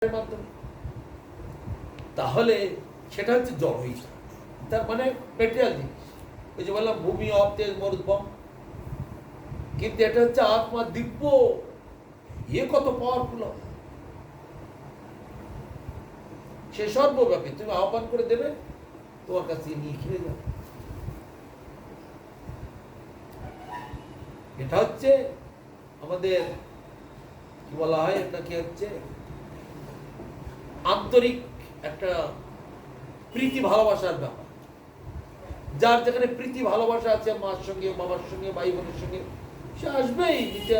মাধ্যমে, তাহলে সেটা হচ্ছে জড় ইচ্ছা, তার মানে মেটেরিয়াল জিনিস। ওই যে বললাম ভূমি অব তেজ মরুদ্ভম, কিন্তু এটা হচ্ছে আত্মা দিব্য, কত পাওয়ারফুল হবে। সে সর্বব্যাপী, তুমি আহ্বান করে দেবে, তোমার কাছে নিয়ে খেয়ে যাবে। এটা হচ্ছে আমাদের কি বলা হয়, এটাকে হচ্ছে আন্তরিক একটা প্রীতি ভালোবাসার ব্যাপার। যার যেখানে প্রীতি ভালোবাসা আছে, মার সঙ্গে, বাবার সঙ্গে, ভাই বোনের সঙ্গে, সে আসবেই, নিতে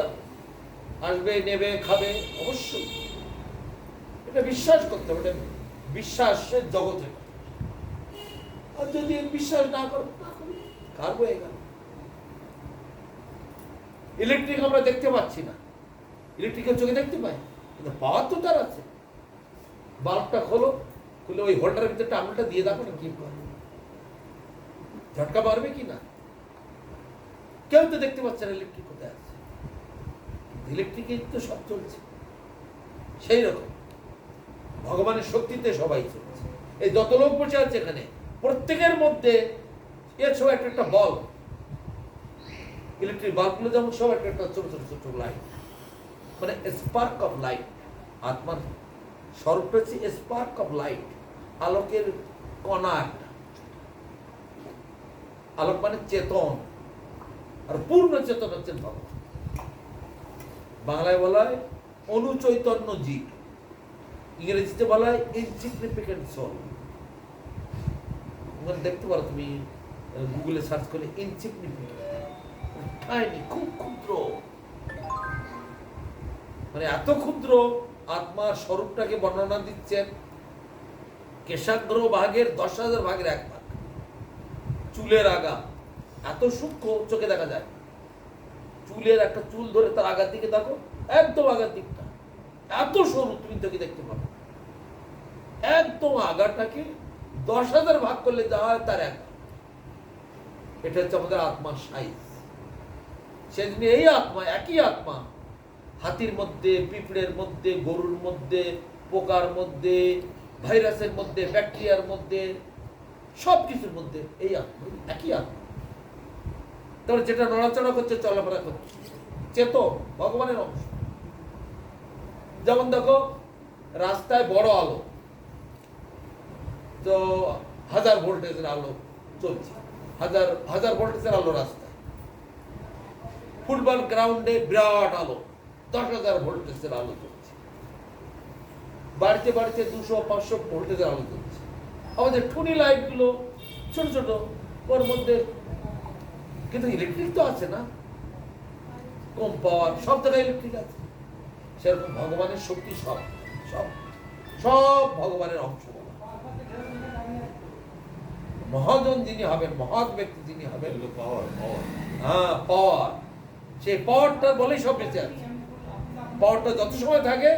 আসবে, নেবে, খাবে, অবশ্যই। এটা বিশ্বাস করতে হবে, এটা বিশ্বাসের জগতে। আর যদি বিশ্বাস না করো, কার হয়ে গেল। ইলেকট্রিক আমরা দেখতে পাচ্ছি না, ইলেকট্রিকের চোখে দেখতে পাই, কিন্তু পাওয়ার তো তার আছে। বাল্বটা খোলো, খুলে ওই হোল্ডারের ভিতরে আঙুলটা দিয়ে দেখো না, কি ঝটকা মারবে কি না। কেউ তো দেখতে পাচ্ছে না ইলেকট্রিক কোথায় আছে, ইলেকট্রিকে তো সব চলছে। সেই রকম ভগবানের শক্তিতে সবাই চলছে। এই যত লোক বসে আছে এখানে, প্রত্যেকের মধ্যে সব একটা বল, ইলেকট্রিক বাল্বগুলো যেমন সব একটা ছোট ছোট ছোট লাইট, মানে স্পার্ক অফ লাইট। আত্মার স্বরূপ হচ্ছে স্পার্ক অফ লাইট, আলোকের কণা একটা। আলোক মানে চেতন, আর পূর্ণ চেতন হচ্ছেন ভগবান। বাংলায় বলা হয় অনুচৈতন্য জীব, ইংরেজিতে বলা হয় ইনসিগনিফিকেন্ট সোল। দেখতে পারো তুমি গুগলে সার্চ করলে, ইনসিগনিফিকেন্ট, খুব ক্ষুদ্র, মানে এত ক্ষুদ্র। আত্মার স্বরূপটাকে বর্ণনা দিচ্ছেন কেশাগ্র ভাগের 10,000 ভাগের 1 ভাগ। চুলের আগা এত সূক্ষ্ম, চোখে দেখা যায়। চুলের একটা চুল ধরে তার আগার দিকে দেখো, একদম আগার দিকটা এত সরু, তুমি চোখে দেখতে পাবে। একদম আগাটাকে 10,000 ভাগ করলে যা হয় তার 1 ভাগ। এটা হচ্ছে আমাদের আত্মার সাইজ। সেজন্য এই আত্মা, একই আত্মা, হাতির মধ্যে, পিঁপড়ের মধ্যে, গরুর মধ্যে, পোকার মধ্যে, ভাইরাসের মধ্যে, ব্যাকটেরিয়ার মধ্যে, সব কিছুর মধ্যে এই আত্মা, একই আত্মা। তাহলে যেটা নড়াচড়া করছে, চলাফেরা করছে, চেতন, ভগবানের অংশ। যেমন দেখো, রাস্তায় বড় আলো, তো 1000 ভোল্টেজের আলো চলছে, হাজার ভোল্টেজের আলো রাস্তায়। ফুটবল গ্রাউন্ডে বিরাট আলো, 10,000 ভোল্টেজের আলো চলছে। বাড়িতে বাড়িতে 200-500 ভোল্টেজের আলো চলছে। আমাদের টুনি লাইট গুলো ছোট ছোট, ওর মধ্যে কিন্তু ইলেকট্রিক তো আছে না, কম পাওয়ার, সব জায়গায় ইলেকট্রিক আছে। সেরকম ভগবানের শক্তি সব সব সব ভগবানের অংশ। মহাজন যিনি হবেন, মহৎ ব্যক্তি যিনি হবেন, হ্যাঁ পাওয়ার, সেই পাওয়ারটা বলেই সব বেঁচে আছে। পাওয়ারটা যত সময় থাকে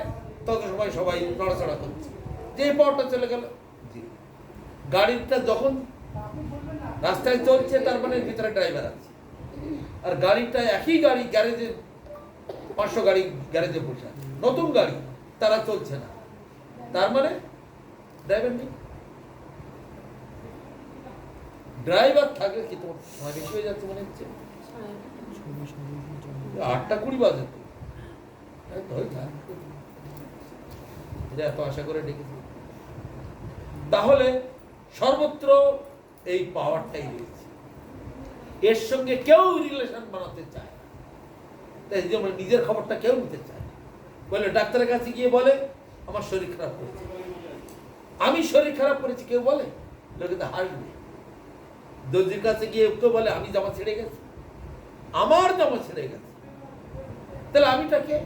তত সময় সবাই নড়াচড়া করছে। যে পাওয়ারটা চলে গেল, গাড়িটা যখন রাস্তায় চলছে, তার মানে ভিতরে ড্রাইভার আছে। আর গাড়িটা একই গাড়ি গ্যারেজে, 500 গাড়ি গ্যারেজে বসে আছে, নতুন গাড়ি, তারা চলছে না, তার মানে ড্রাইভার নেই। ড্রাইভার থাকলে কি তোমার সময় বেশি হয়ে যাচ্ছে মনে হচ্ছে? 8:20 বাজে তো, এত আশা করে ডেকেছি। তাহলে সর্বত্র এই পাওয়ারটাই রয়েছে, এর সঙ্গে কেউ রিলেশন বানাতে চায় না। তাই যেমন নিজের খবরটা কেউ নিতে চায়, বলে ডাক্তারের কাছে গিয়ে বলে আমার শরীর খারাপ করেছে, আমি শরীর খারাপ করেছি কেউ বলে, লোকে তো হাসবে। দর্জির কাছে গিয়ে কেউ বলে আমি জামা ছেড়ে গেছি, আমার জামা ছেড়ে গেছে, তাহলে আমিটাকে,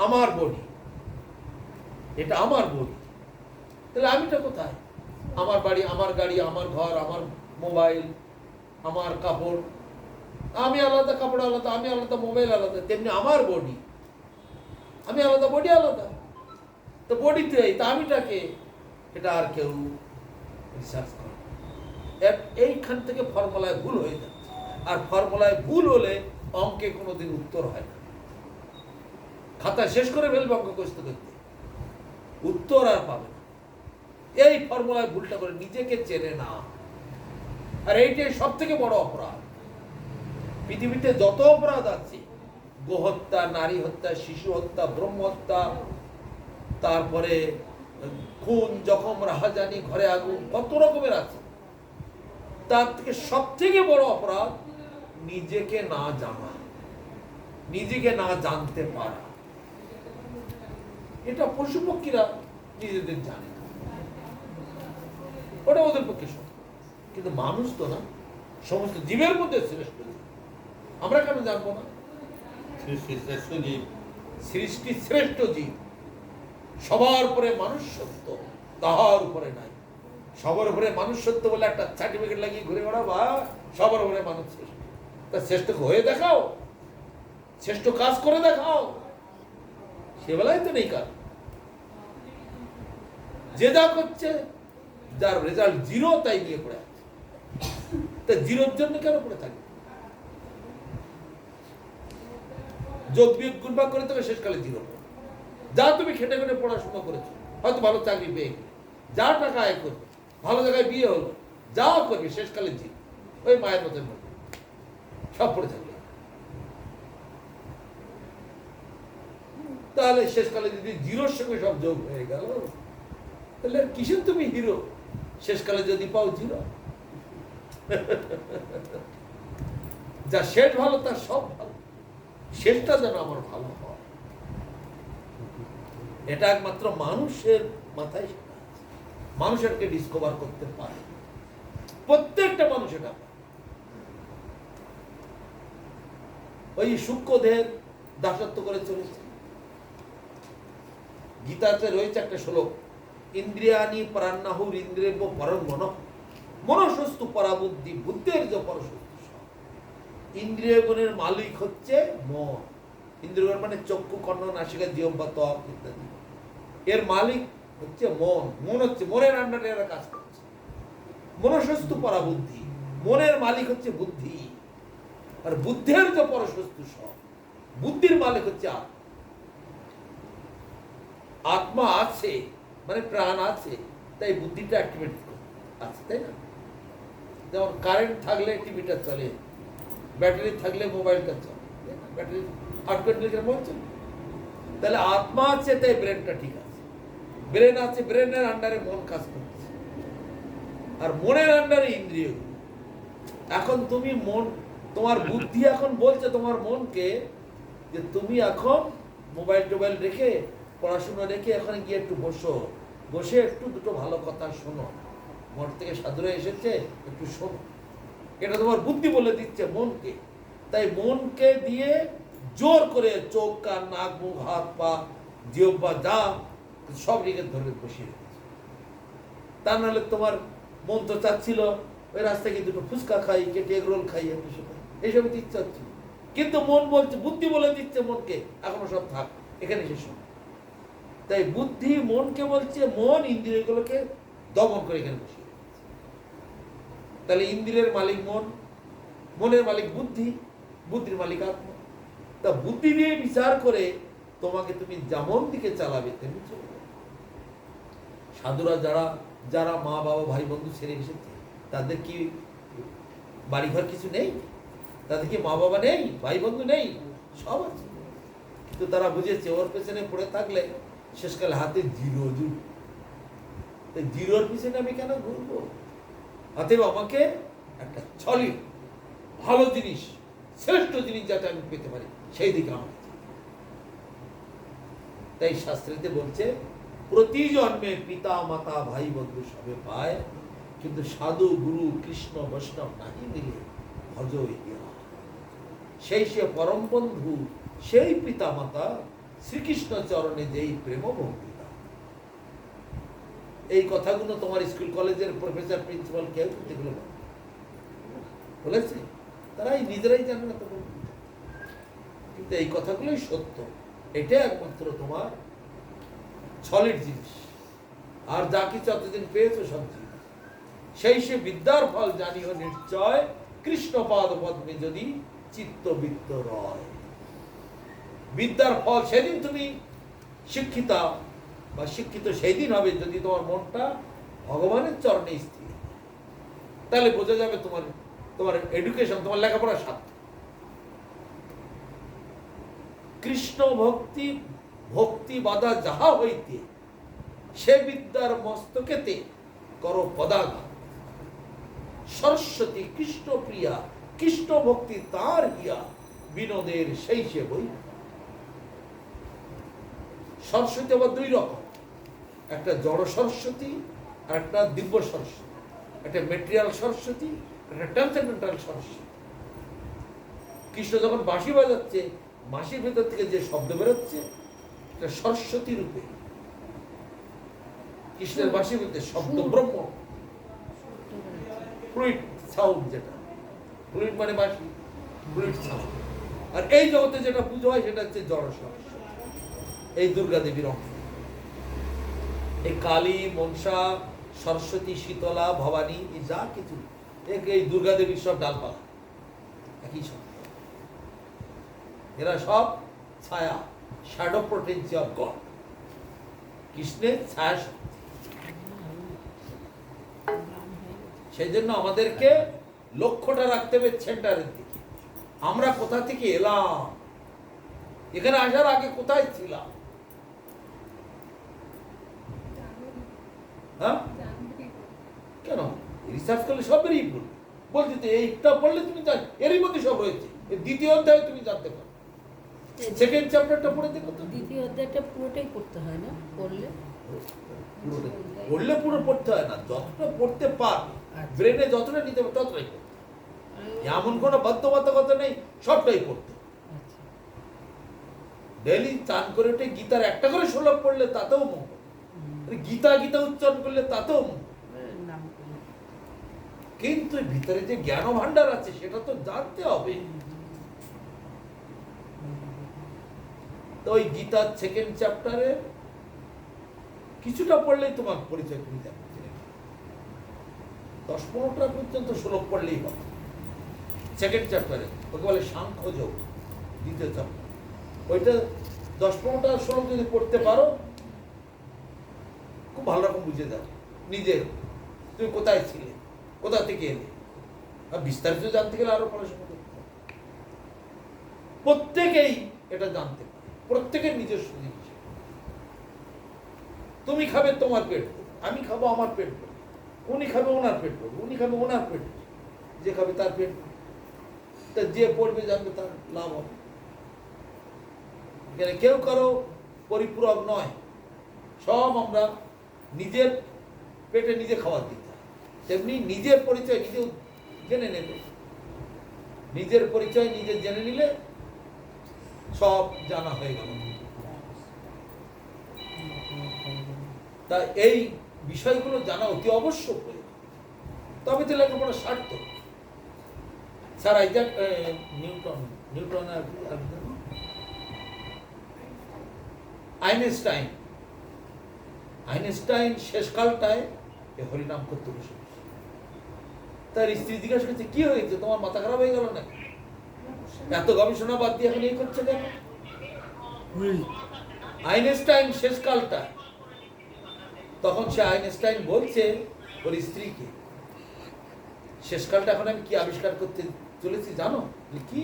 আমার বডি, এটা আমার বডি, তাহলে আমিটা কোথায়? আমার বাড়ি, আমার গাড়ি, আমার ঘর, আমার মোবাইল, আমার কাপড়, আমি আলাদা, কাপড় আলাদা, আমি আলাদা, মোবাইল আলাদা। তেমনি আমার বডি, আমি আলাদা, বডি আলাদা। তো বডিতে তা আমিটাকে, এটা আর কেউ রিসার্চ করে। এইখান থেকে ফর্মুলায় ভুল হয়ে যাচ্ছে। আর ফর্মুলায় ভুল হলে অঙ্কে কোনোদিন উত্তর হয় না। খাতা শেষ করে ফেলবে অঙ্ক কষতে করতে, উত্তর আর পাবে না। এই ফর্মুলায় ভুলটা করে নিজেকে চেনে না, আর এইটাই সব থেকে বড় অপরাধ। পৃথিবীতে যত অপরাধ আছে, গোহত্যা, নারী হত্যা, শিশু হত্যা, ব্রহ্ম হত্যা, তারপরে খুন, জখম, রাহাজানি, ঘরে আগুন, কত রকমের আছে, তার থেকে সব থেকে বড় অপরাধ নিজেকে না জানা, নিজেকে না জানতে পারা। এটা পশু পক্ষীরা নিজেদের জানে না, ওটা ওদের পক্ষে সব। কিন্তু মানুষ তো না, সমস্ত জীবের মধ্যে শ্রেষ্ঠ জীব। আমরা কেন জানবো না? শ্রেষ্ঠ জীব, সৃষ্টি শ্রেষ্ঠ জীব, সবার উপরে মানুষ সত্য, তাহার উপরে নাই। সবার উপরে মানুষ সত্য বলে একটা সার্টিফিকেট লাগিয়ে ঘুরে বেড়া, বা সবার উপরে মানুষ শ্রেষ্ঠ। তা শ্রেষ্ঠ হয়ে দেখাও, শ্রেষ্ঠ কাজ করে দেখাও, সে বেলায় তো নেই কাজ। যে যা করছে, যার রেজাল্ট জিরো, তাই নিয়ে পড়ে আছে। তা জিরোর জন্য কেন পড়ে থাকবে? যোগ বিয়োগ গুণভাগ করে তবে শেষকালে জিরো। যা তুমি খেটে খেটে পড়াশোনা করেছো, হয়তো ভালো চাকরি পেয়ে গেলে, যা টাকা আয় করবে, ভালো জায়গায় বিয়ে হলো, যা করবে, শেষকালে জিরো। ওই মায়ের মতন সব পড়ে থাকবে। তাহলে শেষকালে যদি জিরোর সঙ্গে সব যোগ হয়ে গেল, তাহলে কিসের তুমি হিরো? শেষকালে যদি পাও জিরো। যা শেষ ভালো, তার সব ভালো, শেষটা যেন আমার ভালো হয়, এটা একমাত্র মানুষের মাথায় শেখা আছে। মানুষেরকে ডিসকভার করতে পারে, প্রত্যেকটা মানুষ এটা। ওই সূক্ষ্ম দেহের দাসত্ব করে চলেছে। গীতাতে রয়েছে একটা শ্লোক, ইন্দ্রিয়ানি প্রাণাহুর ইন্দ্রিয়ব্য পরম মন, মনসস্তু পরাবুদ্ধি, বুদ্ধের যে পরশস্তু। ইন্দ্রিয়গুণের মালিক হচ্ছে মন। ইন্দ্রিয়গুণ মানে চক্ষু, কর্ণ, নাসিকা, জিহ্বা, ত্বক ইত্যাদি। এর মালিক হচ্ছে মন। মন হচ্ছে, মনের আন্ডারে এরা কাজ করছে। মনসস্তু পরাবুদ্ধি, মনের মালিক হচ্ছে বুদ্ধি। আর বুদ্ধের যে পরশস্তু সব, বুদ্ধির মালিক হচ্ছে আত্মা। আত্মা আছে মানে প্রাণ আছে, তাই বুদ্ধিটা অ্যাক্টিভেট আছে, তাই না? যেমন কারেন্ট থাকলে টিভিটা চলে, ব্যাটারি থাকলে মোবাইলটা চলে, ব্যাটারি বলছে। তাহলে আত্মা আছে, তাই ব্রেনটা ঠিক আছে। ব্রেন আছে, ব্রেনের আন্ডারে মন কাজ করছে, আর মনের আন্ডারে ইন্দ্রিয়। এখন তুমি মন, তোমার বুদ্ধি এখন বলছে তোমার মনকে যে তুমি এখন মোবাইল টোবাইল রেখে, পড়াশোনা রেখে এখন গিয়ে একটু বসে একটু দুটো ভালো কথা শোনো, মঠ থেকে সাধুরা এসেছে, একটু শোনো। এটা তোমার বুদ্ধি বলে দিচ্ছে মনকে। তাই মনকে দিয়ে জোর করে চোখ, কান, নাক, মুখ, হাত, পা, জিহ্বা যা সব রেখে ধরে বসিয়ে রেখেছে। তা নাহলে তোমার মন তো চাচ্ছিল ওই রাস্তায় গিয়ে দুটো ফুচকা খাই, কেটে এগ রোল খাই, এইসব ইচ্ছা হচ্ছে। কিন্তু মন বলছে, বুদ্ধি বলে দিচ্ছে মনকে এখনো সব থাক, এখানে শেষ। তাই বুদ্ধি মনকে বলছে, মন ইন্দ্রিয়গুলোকে দমন করে এখানে বসিয়ে। তাহলে ইন্দ্রিয়ের মালিক মন, মনের মালিক বুদ্ধি, বুদ্ধির মালিক আত্মা। তা বুদ্ধি দিয়ে বিচার করে তোমাকে তুমি যেমন দিকে চালাবে তেমনি চলবে। সাধুরা যারা মা বাবা ভাই বন্ধু ছেড়ে এসেছে, তাদের কি বাড়িঘর কিছু নেই? তাদের কি মা বাবা নেই, ভাই বন্ধু নেই? সব আছে। কিন্তু তারা বুঝেছে ওর পেছনে পড়ে থাকলে শেষকালে হাতে জিরো জুট, জিরোর পিছনে আমি কেন ঘুরবো? অতএব আমাকে একটা সলিড ভালো জিনিস, শ্রেষ্ঠ জিনিস যাতে আমি পেতে পারি, সেই দিকে আমার। তাই শাস্ত্রীতে বলছে, প্রতি জন্মে পিতা মাতা ভাই বন্ধু সবে পায়, কিন্তু সাধু গুরু কৃষ্ণ বৈষ্ণব নাহি মিলে ভজ ইহা। সেই সে পরম বন্ধু, সেই পিতা মাতা, শ্রীকৃষ্ণ চরণে যেই প্রেম ভক্তিতা। এই কথাগুলো তোমার স্কুল কলেজের প্রফেসর, প্রিন্সিপাল কেউ এগুলো বলেছে? তারাই নিজেরাই জানে না। তখন কিন্তু এই কথাগুলোই সত্য। এটা একমাত্র তোমার সলিড জিনিস। আর যা কিছু এতদিন পেয়েছো সব জিনিস, সেই সে বিদ্যার ফল জানিও নিশ্চয়, কৃষ্ণ পাদ পদ্মে যদি চিত্তবৃত্ত রয়। বিদ্যার ফল সেদিন তুমি শিক্ষিতা বা শিক্ষিত সেই দিন হবে যদি তোমার মনটা ভগবানের চরণে স্থির। তাহলে বোঝা যাবে তোমার তোমার এডুকেশন, তোমার লেখাপড়ার সাথে। কৃষ্ণ ভক্তি ভক্তি বাধা যাহা হইতে, সে বিদ্যার মস্তকেতে করো পদাঘাত। সরস্বতী কৃষ্ণ প্রিয়া, কৃষ্ণ ভক্তি তার হিয়া, বিনোদের সেই সে বই। সরস্বতী আবার দুই রকম, একটা জড় সরস্বতী আর একটা দিব্য সরস্বতী। একটা মেটেরিয়াল সরস্বতী, একটা ট্রান্সেন্ডেন্টাল সরস্বতী। কৃষ্ণ যখন বাঁশি বাজাচ্ছে, বাঁশির ভেতর থেকে যে শব্দ বেরোচ্ছে এটা সরস্বতী রূপে। কৃষ্ণের বাঁশির মধ্যে শব্দ ব্রহ্ম, ফ্লুইড সাউন্ড, যেটা ফ্লুইড মানে বাঁশি, ফ্লুইড সাউন্ড। আর এই জগতে যেটা পুজো হয় সেটা হচ্ছে জড় সরস্বতী, এই দুর্গা দেবীর অংশ। এই কালী, মনসা, সরস্বতী, শীতলা, ভবানী, এই যা কিছু এই দুর্গা দেবীর সব ডালপালা একই সব। এরা সব ছায়া, শ্যাডো প্রোটেন্সি অফ গড। কৃষ্ণের ছায়া শক্তি। সেই জন্য আমাদেরকে লক্ষ্যটা রাখতে হবে সেন্টারের দিকে। আমরা কোথা থেকে এলাম, এখানে আসার আগে কোথায় ছিলাম? হ্যাঁ, কেন রিসার্চ করলে সব বেরিয়ে পড়বে। বলছি তো এইটা পড়লে তুমি এরই মধ্যে সব রয়েছে। দ্বিতীয় অধ্যায়ে তুমি জানতে পারো। সেকেন্ড চ্যাপ্টারটা পড়ে দেখো তো। দ্বিতীয় অধ্যায়টা পুরোটাই পড়তে হয় না? পড়লে পড়লে পুরো পড়তে হয় না, যতটা পড়তে পারবে, ব্রেনে যতটা নিতে পারবে ততটাই পড়তে। এমন কোনো বাধ্যবাধকতা নেই, সবটাই পড়তে। ডেইলি চান করে উঠে গীতার একটা করে শ্লোক পড়লে তাতেও মঙ্গল। গীতা গীতা উচ্চারণ করলে তাতেও মঙ্গল। কিন্তু ভিতরে যে জ্ঞান ভান্ডার আছে সেটা তো জানতে হবে। তো ওই গীতার সেকেন্ড চ্যাপ্টারে কিছুটা পড়লেই তোমার পরিচয় তুমি যাবে। 10-15টা পর্যন্ত শ্লোক পড়লেই হবে সেকেন্ড চ্যাপ্টারে। ওকে বলে সাংখ্য যোগ, দ্বিতীয় চ্যাপ্টার। ওইটা 10-15টা শ্লোক যদি পড়তে পারো খুব ভালো রকম বুঝে যাবে নিজে তুমি কোথায় ছিলে, কোথা থেকে এলে। আর বিস্তারিত জানতে গেলে আরো পড়াশোনা করতে হবে। প্রত্যেকেই এটা জানতে পারে, প্রত্যেকের নিজস্ব জিনিস। তুমি খাবে তোমার পেট, আমি খাবো আমার পেট, উনি খাবে ওনার পেট, উনি খাবে ওনার পেট, যে খাবে তার পেট। তা যে পড়বে জানবে তার লাভ হবে। এখানে কেউ কারো পরিপূরক নয়, সব আমরা নিজের পেটে নিজে খাবার দিতে হয়। তেমনি নিজের পরিচয় নিজে জেনে নেবে। নিজের পরিচয় নিজে জেনে নিলে সব জানা হয়ে গেল। তা এই বিষয়গুলো জানা অতি আবশ্যক হয়ে, তবে তো লেখাপড়া সার্থক। স্যার আইজাক নিউটন আইনস্টাইন শেষকালটায় হরিনাম করতে বসে। তার স্ত্রী জিজ্ঞাসা করছে কি হয়েছে, তোমার মাথা খারাপ হয়ে গেল না? এত গবেষণা বাদ দিয়ে এখন এই করছে কেন? আইনস্টাইন শেষকালটা, তখন সে আইনস্টাইন বলছে ওর স্ত্রীকে, শেষকালটা এখন আমি কি আবিষ্কার করতে চলেছি জানো? কি?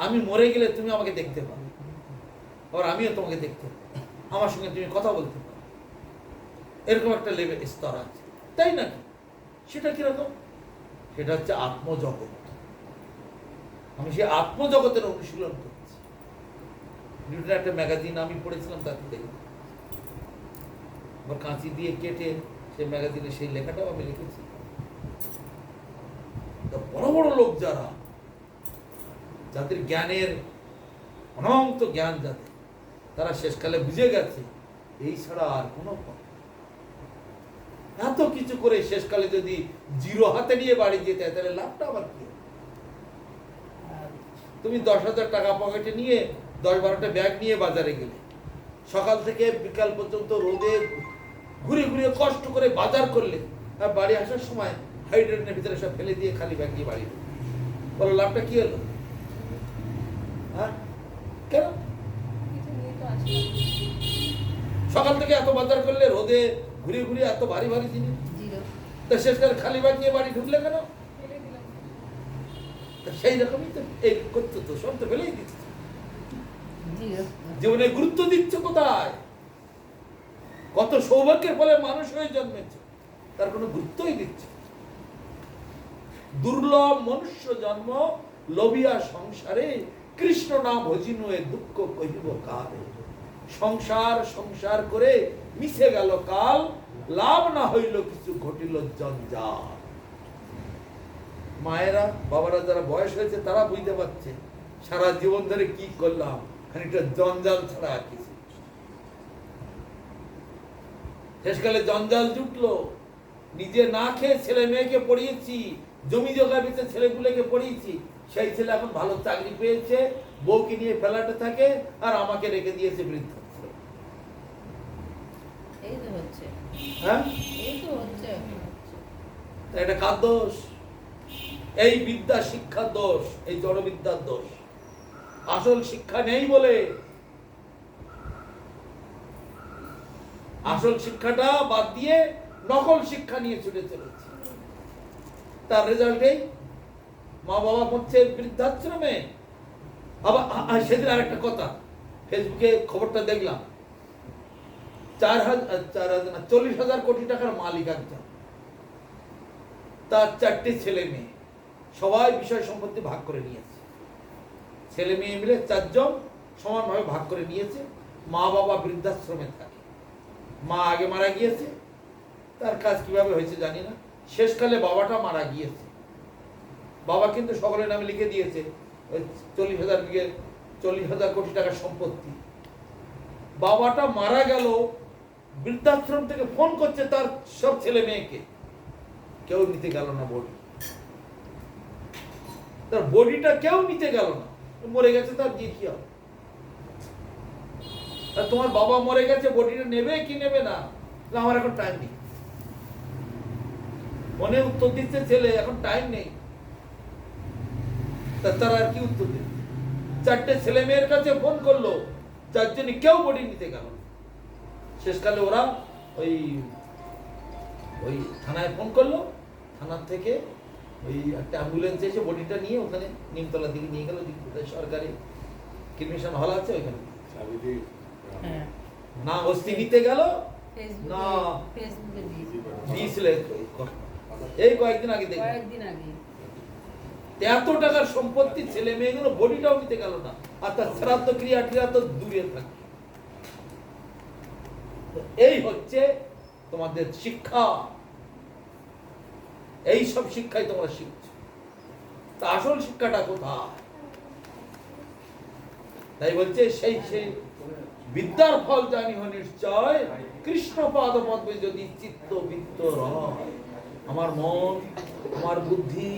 আমি মরে গেলে তুমি আমাকে দেখতে পাবে, আর আমিও তোমাকে দেখতে পাবো, আমার সঙ্গে তুমি কথা বলতে পারো। এরকম একটা লেভেল স্তর আছে, তাই নাকি? সেটা কিরকম? সেটা হচ্ছে আত্মজগৎ। আমি সেই আত্মজগতের অনুশীলন করছি। নিউটনের একটা ম্যাগাজিন আমি পড়েছিলাম, তাতে দেখি কাঁচি দিয়ে কেটে সেই ম্যাগাজিনে সেই লেখাটাও আমি লিখেছি। বড় বড় লোক যারা, যাদের জ্ঞানের অনন্ত জ্ঞান, যাদের তারা শেষকালে বুঝে গেছে এই ছাড়া আর কোনো পথ। এত কিছু করে শেষকালে যদি জিরো হাতে নিয়ে বাড়ি যেতে হয় তাহলে লাভটা আবার কি? তুমি 10,000 টাকা পকেটে নিয়ে 10-12টা ব্যাগ নিয়ে বাজারে গেলে, সকাল থেকে বিকাল পর্যন্ত রোদে ঘুরে ঘুরে কষ্ট করে বাজার করলে, আর বাড়ি আসার সময় হাইড্রেনের ভিতরে সব ফেলে দিয়ে খালি ব্যাগ নিয়ে বাড়ি বলো, লাভটা কি হলো? হ্যাঁ, কেন? সকাল থেকে এত বাজার করলে রোদে ঘুরে ঘুরে এত ভারী ভারী জিনিস, জিরো। তা শেষকালে খালি ব্যাগ নিয়ে বাড়ি ঢুকলে কেন? তা সেই রকমই তো এই করতো, তো সব তো ফেলেই দিচ্ছে। জিরো। জীবনে গুরুত্ব দিচ্ছে কোথায়? কত সৌভাগ্যের ফলে মানুষ হয়ে জন্মেছে, তার কোনো গুরুত্বই দিচ্ছে। দুর্লভ মনুষ্য জন্ম লবিয়া সংসারে, কৃষ্ণ নাম ভজিনুয়ে দুঃখ কহিব কারে। সংসার সংসার করে মিশে গেল কাল, লাভ না হইল কিছু ঘটিল জঞ্জাল। মায়েরা বাবারা যারা বয়স হয়েছে তারা বুঝতে পারছে সারা জীবন ধরে কি করলাম, খানিকটা জঞ্জাল ছাড়া আর কিছু। শেষকালে জঞ্জাল জুটলো, নিজে না খেয়ে ছেলে মেয়েকে পড়িয়েছি, জমি জগা বেচে ছেলেগুলোকে পড়িয়েছি, সেই ছেলে এখন ভালো চাকরি পেয়েছে, বউকে নিয়ে ফ্ল্যাটে থাকে, আর আমাকে রেখে দিয়েছে বৃদ্ধাশ্রমে। এই তো হচ্ছে, হ্যাঁ, এই তো হচ্ছে। তা এটা কার দোষ? এই বিদ্যা শিক্ষার দোষ, এই জড়বিদ্যার দোষ। আসল শিক্ষা নেই বলে, আসল শিক্ষাটা বাদ দিয়ে নকল শিক্ষা নিয়ে ছুটে চলেছে। তার রেজাল্টেই মা বাবা পড়ছে বৃদ্ধাশ্রমে। আবার সেদিন আরেকটা কথা, ফেসবুকে খবরটা দেখলাম, 40,000 কোটি টাকার মালিক একজন, তার 4টে ছেলে মেয়ে, সবাই বিষয় সম্পত্তি ভাগ করে নিয়েছে। ছেলে মেয়ে মিলে 4 জন সমানভাবে ভাগ করে নিয়েছে। মা বাবা বৃদ্ধাশ্রমে থাকে। মা আগে মারা গিয়েছে, তার কাজ কিভাবে হয়েছে জানি না, শেষকালে বাবাটা মারা গিয়েছে। বাবা কিন্তু সকলের নামে লিখে দিয়েছে 40,000 কোটি টাকার সম্পত্তি। বাবাটা মারা গেল, বৃদ্ধাশ্রম থেকে ফোন করছে তার সব ছেলে মেয়েকে, কেউ নিতে গেল না বডি। তার বডিটা কেউ নিতে গেল না, মরে গেছে, তার দিয়ে কি হবে? আর তোমার বাবা মরে গেছে, বডিটা নেবে কি নেবে না? আমার এখন টাইম নেই। মনে উত্তর দিচ্ছে ছেলে, এখন টাইম নেই। তারা আর কি উত্তর দেবে? 4টে ছেলে মেয়ের কাছে ফোন করলো, 4 জনই কেউ বডি নিতে গেল না। শেষকালে ওরা ওই ওই থানায় ফোন করলো, থানার থেকে ওই একটা অ্যাম্বুলেন্স এসে বডিটা নিয়ে ওখানে নিমতলা দিকে নিয়ে গেল, সরকারি ক্রিমিনেশন হল আছে ওইখানে। হ্যাঁ, না অস্থি নিতে গেল, না ফেসবুকে দিয়েছিল এই কয়েকদিন আগে দেখি, কয়েকদিন আগে। এত টাকার সম্পত্তি, ছেলে মেয়েগুলো বডিটাও নিতে গেল না, আর তার শ্রাদ্ধ ক্রিয়া ক্রিয়া তো দূরে থাকে। এই হচ্ছে তোমাদের শিক্ষা, এই সব শিক্ষাই তোমরা শিখছো। তা আসল শিক্ষাটা কোথায়? তাই বলছে সেই সেই বিদ্যার ফল জানিহ নিশ্চয়, কৃষ্ণ পাদ পদ্মে যদি চিত্ত বৃত্ত রয়। আমার মন, আমার বুদ্ধি,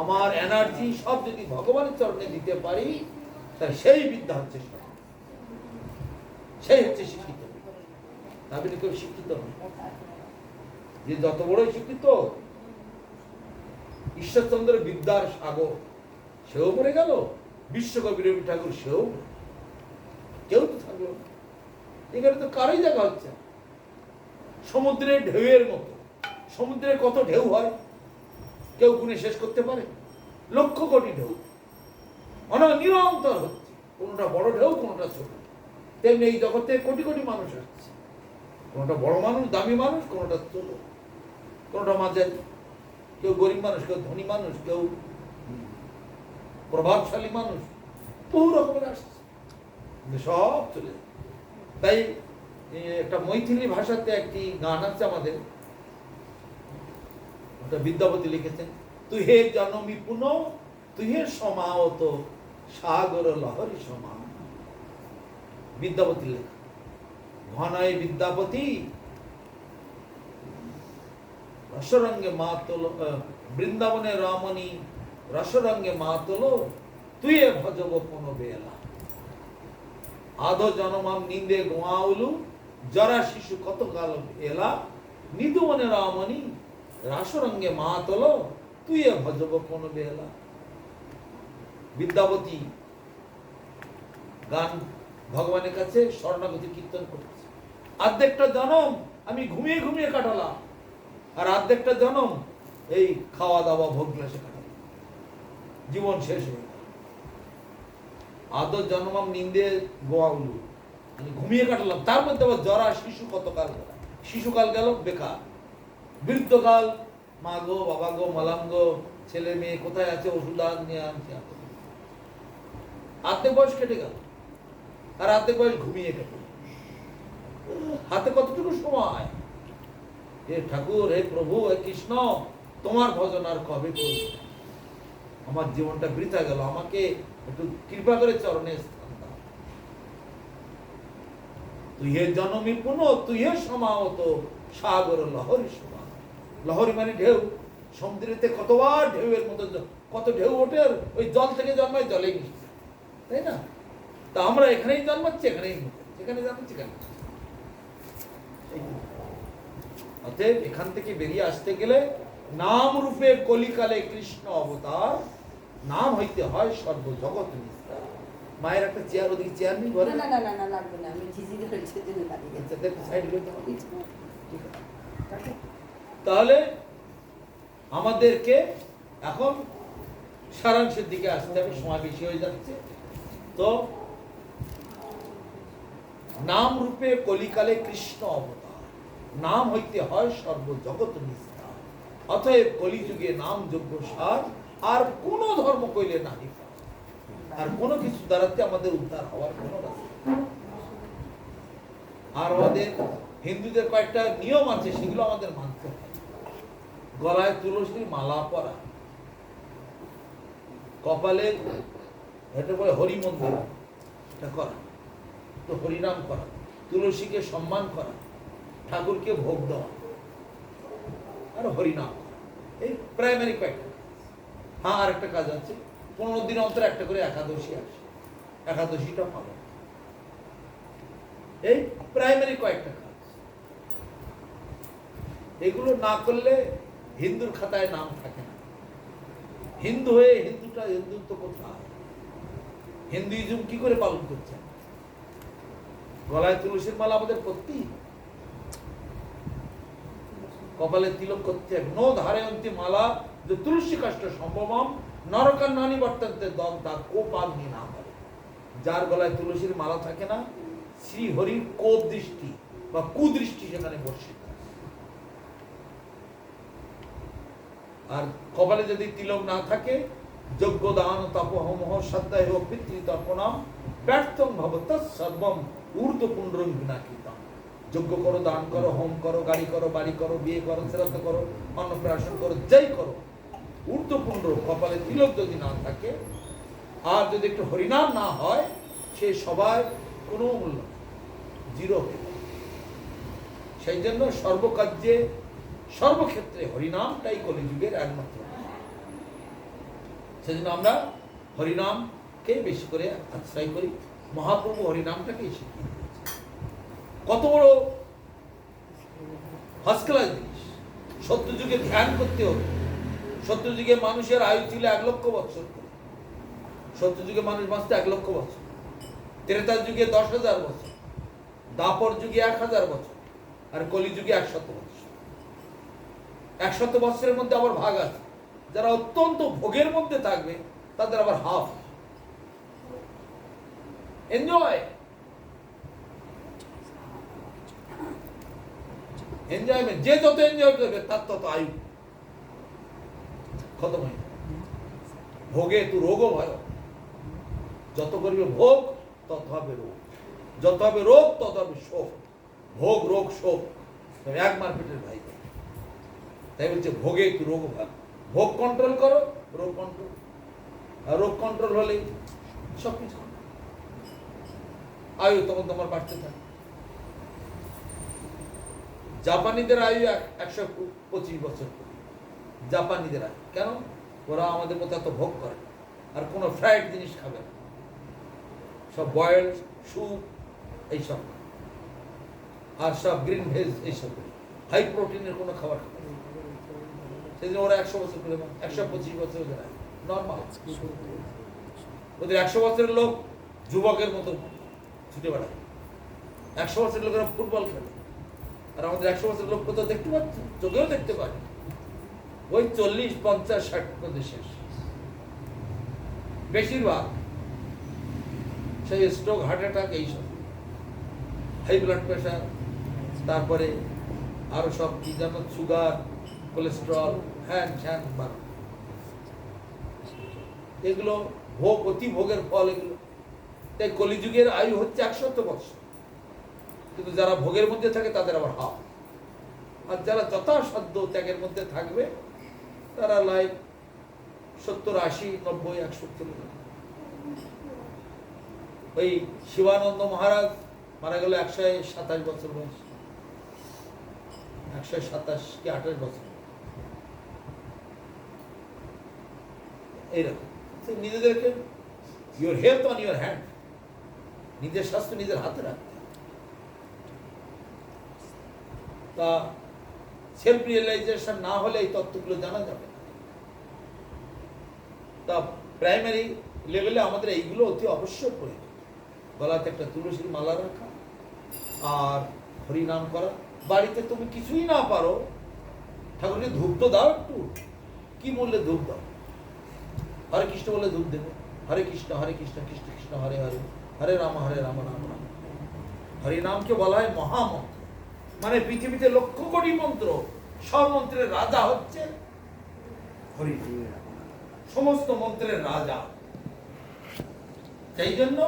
আমার এনার্জি সব যদি ভগবানের চরণে দিতে পারি, তাহলে সেই বিদ্যা হচ্ছে সেই হচ্ছে শিক্ষিত। আপনি কেউ শিক্ষিত নয়, যে যত বড়ই শিক্ষিত, ঈশ্বরচন্দ্র বিদ্যার সাগর, সেও পড়ে গেল, বিশ্বকবি রবি ঠাকুর সেও, কেউ তো থাকলো না। এখানে তো কারোই জায়গা হচ্ছে। সমুদ্রের ঢেউয়ের মতো, সমুদ্রে কত ঢেউ হয় কেউ গুণে শেষ করতে পারে? লক্ষ কোটি ঢেউ নিরন্তর হচ্ছে, কোনটা বড় ঢেউ, কোনটা ছোট। তেমনি এই জগতে কোটি কোটি মানুষ আসছে, কোনটা বড় মানুষ, দামি মানুষ, কোনটা ছোট, কোনটা মাঝারি, কেউ গরিব মানুষ, কেউ ধনী মানুষ, কেউ প্রভাবশালী মানুষ, বহু রকমের আসছে, সব চলে যায়। তাই একটা মৈথিলি ভাষাতে একটি গান আছে আমাদের, ওটা বিদ্যাপতি লিখেছেন, তুই হে জনমি পুন, তুই হে সমাওত সাগর লহরী সমা। বিদ্যাপতি লেখা, ঘনায় বিদ্যাপতি রসরঙ্গে মা তোল, বৃন্দাবনে রমণী রসরঙ্গে মা তোল, তুই এ ভজব কোন বেলা। আধো জনমাম নিন্দে গোয়াউলু, জরা শিশু কত কাল এলা, নিদুবনে রমণী রাসরঙ্গে মা তোল, তুই এ ভজব কোন বেলা। বিদ্যাপতি গান ভগবানের কাছে শরণাগতি কীর্তন করছে, অর্ধেকটা জনম আমি ঘুমিয়ে ঘুমিয়ে কাটালাম, আর অর্ধেকটা জনম এই খাওয়া দাওয়া ভোগ বিলাসে কাটালাম, জীবন শেষ হয়ে গেল। আদর জন্মাম নিন্দে গোয়াউলু, আমি ঘুমিয়ে কাটালাম, তার মধ্যে আবার জরা শিশু কতকাল গেল, শিশুকাল গেল বেকার, বৃদ্ধকাল মা গো বাবা গো মালাঙ্গ, ছেলে মেয়ে কোথায় আছে, ওষুধ নিয়ে আনছে, আর্ধেক বয়স কেটে গেল, আর আর্ধেক বয়স ঘুমিয়ে কেটে গেল। হাতে কতটুকু সময়? হে ঠাকুর, হে প্রভু, হে কৃষ্ণ, তোমার ভজন আর কবে করব? আমার জীবনটা বৃথা গেল, আমাকে একটু কৃপা করে চরণে স্থান দাও। তুই হে জনমী পুনঃ, তুই হে সমাহত সাগর লহরী সমান। লহরী মানে ঢেউ, সমুদ্রেতে কতবার ঢেউয়ের মতো কত ঢেউ ওঠে, আর ওই জল থেকে জন্মায়, জলেই মিশে, তাই না? তা আমরা এখানেই জন্মাচ্ছি, এখানেই যেখানে জন্মাচ্ছি এখানে। অতএব এখান থেকে বেরিয়ে আসতে গেলে নাম রূপে কলিকালে কৃষ্ণ অবতার, নাম হইতে হয় সর্বজগৎ নিস্তার। মায়ের একটা চেয়ার, ওদিকে চেয়ার নেই ঘরে? না না না না লাগবে না, আমি ঝিঝি ধরে সেদিন দাঁড়িয়ে গেছি। আচ্ছা, দেখো সাইড করে দাও। ঠিক আছে। তাহলে আমাদেরকে এখন সারাংশের দিকে আসতে হবে, সময় বেশি হয়ে যাচ্ছে। তো নাম রূপে কলিকালে কৃষ্ণ অবতার, নাম হইতে হয় সর্বজগৎ নিস্তার। অতএব কলিযুগে নাম যোগ্য সার, আর কোন ধর্ম কইলে নাহি, আর কোনো কিছু দ্বারাতে আমাদের উদ্ধার হওয়ার কোনো রাস্তা নেই। আর আমাদের হিন্দুদের কয়েকটা নিয়ম আছে, সেগুলো আমাদের মানতে হবে। গলায় তুলসীর মালা পরা, কপালে এটা বলে হরি মন্দির, এটা করা, তো হরিনাম করা, তুলসীকে সম্মান করা, ঠাকুরকে ভোগ দেওয়া, আর হরিনাম করা, এই প্রাইমারি কয়েকটা। হ্যাঁ, আর একটা কাজ আছে, 15 দিন অন্তর একটা করে একাদশী আসে, একাদশীটা পালন। এই প্রাইমারি কয়েকটা কাজ, এগুলো না করলে হিন্দুর খাতায় নাম থাকে না। হিন্দু হয়ে হিন্দুত্ব কোথায়? হিন্দুইজম কি করে পালন করছে? গলায় তুলসীর মালা আমাদের করতে, কপালে তিলক করতে, নো ধারয়ন্তি মালা যে তুলসী কাষ্ঠ সম্ভবম নরকার নানি বর্তন্তে দগ্ধা কোপাগ্নি না করে। যার গলায় তুলসীর মালা থাকে না, শ্রী হরির কোপ দৃষ্টি বা কুদৃষ্টি সেখানে বর্ষিত। আর কপালে যদি তিলক না থাকে, যজ্ঞ দান তপহম শ্রদ্ধা এবং পিতৃতর্পণম ব্যর্থম ভবত সর্বম ঊর্ধ্ব পুণ্ডরং বিনাকৃতম। যজ্ঞ করো, দান করো, হোম করো, গাড়ি করো, বাড়ি করো, বিয়ে করো, শ্রাদ্ধ করো, অন্নপ্রাশন করো, যাই করো, ঊর্ধ্ব পুণ্ড কপালে তিলক যদি না থাকে, আর যদি একটু হরিনাম না হয়, সে সবার কোনো মূল্য জিরো হয়ে যায়। সেই জন্য সর্বকার্যে সর্বক্ষেত্রে হরিনামটাই কলিযুগের একমাত্র। সেজন্য আমরা হরিনামকে বেশি করে আশ্রয় করি। মহাপ্রভু হরিনামটাকে শিখিয়ে দিয়েছে। কত বড় ফার্স্ট ক্লাস জিনিস। সত্যযুগে ধ্যান করতে হবে। সত্যযুগে মানুষের আয়ু ছিল 1 লক্ষ বছর করে। সত্যযুগে মানুষ বাঁচতে 1 লক্ষ বছর, ত্রেতার যুগে 10,000 বছর, দাপর যুগে 1000 বছর, আর কলিযুগে 100 বছর। 100 বছরের মধ্যে আবার ভাগ আছে। যারা অত্যন্ত ভোগের মধ্যে থাকবে তাদের আবার হাফ এনজয়, এনজয়মেন্ট। যে যত এনজয় করবে তার তত আয়ু খতম হয়ে যাবে। ভোগে তু রোগও ভয়, যত করবে ভোগ তত হবে রোগ, যত হবে রোগ তত হবে শোক। ভোগ রোগ শোক এক মারপিটের ভাই। তাই বলছে ভোগে তু রোগ ভয়। ভোগ কন্ট্রোল করো, রোগ কন্ট্রোল। আর রোগ কন্ট্রোল হলে সবকিছু আয়ু তখন তোমার বাড়তে থাকে। জাপানিদের আয়ু 125 বছর। জাপানিদের আয়ু কেন? ওরা আমাদের মতো এত ভোগ করে, আর কোনো ফ্রাইড জিনিস খাবে না, সব বয়েলড স্যুপ এইসব, আর সব গ্রিন ভেজ এইসব, হাই প্রোটিনের কোনো খাবার খাবে না। সেই জন্য ওরা 100 বছর করে, 125 বছর ওদের আয়ু নর্মাল। ওদের 100 বছরের লোক যুবকের মতো ছুটে বেড়ায়, 100 বছরের লোকেরা ফুটবল খেলে, আর আমাদের 100 বছরের লোক কোথাও দেখতে পাচ্ছে, চোখেও দেখতে পারে ওই 40, 50, 60 দেশের বেশিরভাগ সেই স্ট্রোক, হার্ট অ্যাটাক, এইসব হাই ব্লাড প্রেশার, তারপরে আরো সব কি জানো, সুগার, কোলেস্ট্রল, হ্যান স্যান, এগুলো ভোগ, অতি ভোগের ফল এগুলো। তাই কলিযুগের আয়ু হচ্ছে 100 বছর, কিন্তু যারা ভোগের মধ্যে থাকে তাদের আবার হাফ, আর যারা যথাসাধ্য ত্যাগের মধ্যে থাকবে তারা লাইফ 70, 80, 90, 100 চলে যাবে। ওই শিবানন্দ মহারাজ মারা গেল 127 বছর বয়স, 127 কি 28 বছর এইরকম। নিজেদেরকে your health on your hand, নিজের স্বাস্থ্য নিজের হাতে রাখতে। তা সেলফ রিয়েলাইজেশন না হলে এই তত্ত্বগুলো জানা যাবে না। তা প্রাইমারি লেভেলে আমাদের এইগুলো অতি অবশ্যক প্রয়োজন। গলাতে একটা তুলসীর মালা রাখা আর হরিনাম করা। বাড়িতে তুমি কিছুই না পারো, ঠাকুরকে ধূপ তো দাও, একটু কি বললে ধূপ দাও, হরে কৃষ্ণ বলে ধূপ দেবে, হরে কৃষ্ণ কৃষ্ণ কৃষ্ণ হরে হরে, হরে রাম রাম রাম। হরিনামকে বলা হয় মহামন্ত্র, মানে পৃথিবীতে 1,00,000 কোটি মন্ত্র, সব মন্ত্রের রাজা হচ্ছে হরি, সমস্ত মন্ত্রের রাজা। সেই জন্য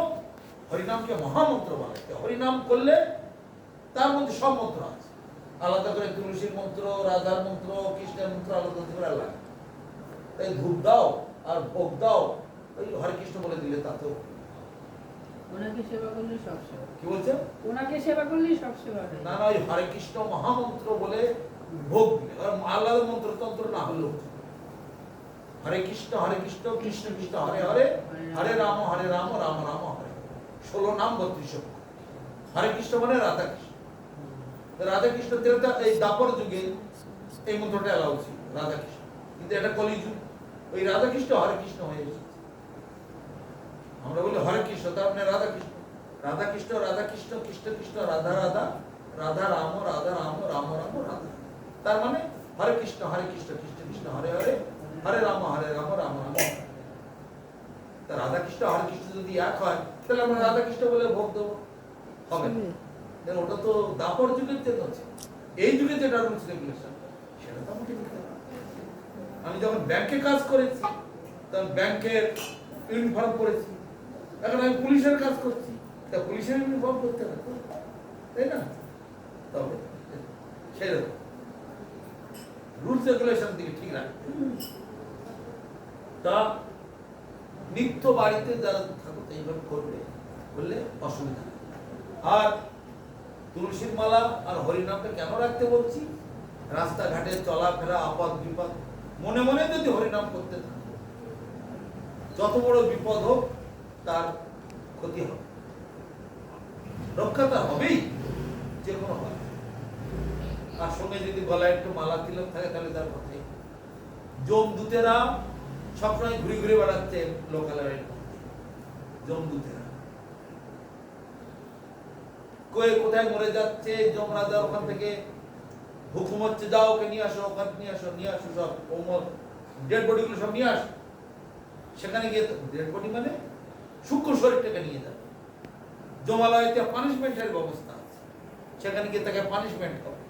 হরিনামকে মহামন্ত্র বলা হয়। হরিনাম করলে তার মধ্যে সব মন্ত্র আছে, আলাদা করে তুলসীর মন্ত্র, রাধার মন্ত্র, কৃষ্ণের মন্ত্র আলাদা করে আলাদা। তাই ধূপ দাও আর ভোগ দাও, ওই হরে কৃষ্ণ বলে দিলে তাতেও। ওনাকে সেবা করলে সব সেবা। কি বলছে? ওনাকে সেবা করলেই সব সেবা হয়। না না, ওই হরে কৃষ্ণ মহামন্ত্র বলে ভোগ দিলে, আলাদা মন্ত্র তন্ত্র না হলেও হরে কৃষ্ণ কৃষ্ণ কৃষ্ণ হরে হরে, হরে রাম রাম রাম হরে। 16 নাম 32 অক্ষর। হরে কৃষ্ণ মানে রাধা কৃষ্ণ। রাধা কৃষ্ণ এই দাপর যুগে এই মন্ত্রটা এলাও ছিল, রাধা কৃষ্ণ। কিন্তু এটা কলিযুগ, ওই রাধা কৃষ্ণ হরে কৃষ্ণ হয়ে গেছে। আমরা বলি হরে কৃষ্ণ, তার মানে রাধা কৃষ্ণ, রাধা কৃষ্ণ কৃষ্ণ কৃষ্ণ রাধা রাধা, রাধা রাম রাম রাম রাধা। তার মানে হরে কৃষ্ণ কৃষ্ণ কৃষ্ণ হরে হরে, হরে রাম রাম রাম। তা রাধা কৃষ্ণ হরে কৃষ্ণ যদি এক হয়, তাহলে আমরা রাধা কৃষ্ণ বলে ভোগ দেবো, হবে না। ওটা তো দাপর যুগের জন্য আছে। এই যুগে যেটা রুলস রেগুলেশন, সেটা তো আমাকে দিতে হবে। আমি যখন ব্যাংকে কাজ করেছি, তখন ব্যাংকের ইউনিফর্ম পরেছি। এখন আমি পুলিশের কাজ করছি, তা পুলিশের ইউনিফর্ম করতে হবে, তাই না? তবে সেরকম রুলস রেগুলেশন দিকে ঠিক রাখতে। তা নিত্য বাড়িতে যারা থাকো এইভাবে করবে, বললে অসুবিধা নেই। আর তুলসীর মালা আর হরিনামটা কেন রাখতে বলছি? রাস্তাঘাটে চলাফেরা, আপদ বিপদ, মনে মনে যদি হরিনাম করতে থাকে, যত বড় বিপদ হোক তার ক্ষতি হবে, রক্ষা তার হবেই, যে কোনো হয়। আর সঙ্গে যদি গলায় একটু মালা তিলক থাকে, তাহলে তার কথাই। যমদূতেরা সবসময় ঘুরে ঘুরে বেড়াচ্ছে লোকালয়ের, যমদূতেরা কোথায় মরে যাচ্ছে, যমরাজা ওখান থেকে হুকুম হচ্ছে, যাও ওকে নিয়ে আসো, ওখানে নিয়ে আসো সব ডেড বডি গুলো সব নিয়ে আসো। সেখানে গিয়ে ডেড বডি মানে সূক্ষ্ম শরীরটাকে নিয়ে যাবে। জমালয়তে পানিশমেন্টের ব্যবস্থা আছে, সেখানে গিয়ে তাকে পানিশমেন্ট হবে।